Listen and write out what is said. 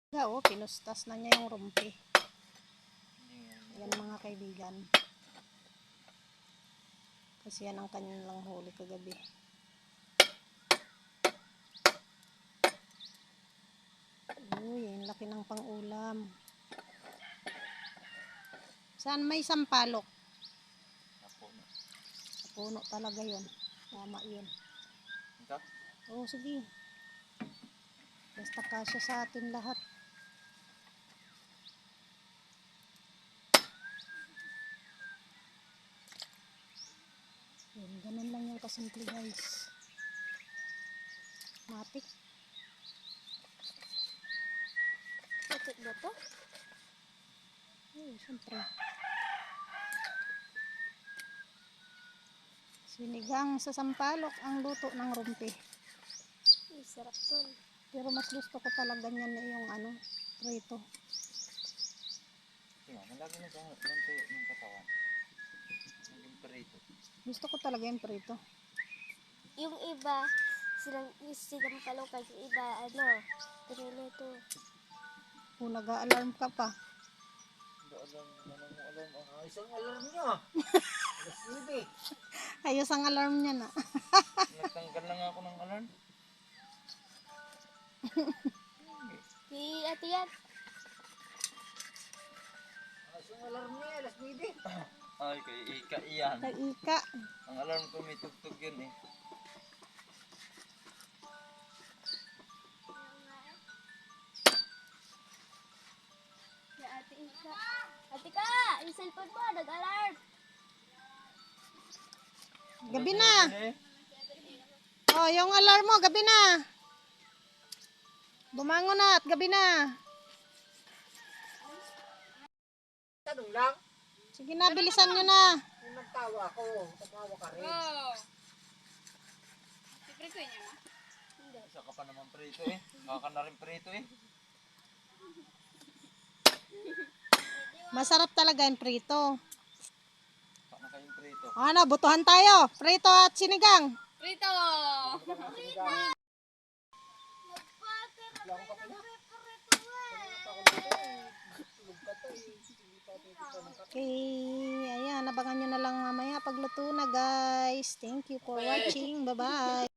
Oo, pinustas na niya yung rumpi. Yan mga kaibigan. Kasi yan ang kanilang huli kagabi. Uy, ang laki ng pang-ulam. Saan may sampalok? Sa puno talaga yun. Tama yun. Oo, sige. Basta kasya sa atin lahat. Yun, ganun lang yung kasimple guys. Matik. Matik ba to? Uy, syempre. Sinigang sa sampalok ang luto ng rumpi. Ay, sarap to. Pero mas gusto ko talaga niyan na yung ano, prito. Malagi na sa ng katawan. Naging prito. Gusto ko talaga yung prito. Yung iba, sigang palukay. Yung iba, pinilito. Kung nag-a-alarm ka pa. Isang alarm niya. Alas 9. Ayos ang alarm niya na. Nagtanggal lang ako ng alarm. Si ate yan. Isang alarm niya, alas 9. Ay, kay Ika iyan. Kay Ika. Ang alarm ko may tugtog yun eh. Si ate Ika. Ate ka! Yung cellphone mo, nag-alarm. Gabi na. Oh, yung alarm mo, gabi na. Bumangon na at gabi na. Tanong lang. Sige na, bilisan nyo na. Kung nagtawa ako, tumawa ka rin. Siprito niya ma? Hindi. Isa ka pa naman prito eh. Baka na rin prito eh. Masarap talaga yung prito. Baka na kayong prito. Ano, butuhan tayo. Prito at sinigang. Prito! Okay, ayan, abangan nyo na lang mamaya pagluto na guys. Thank you for watching. Bye-bye.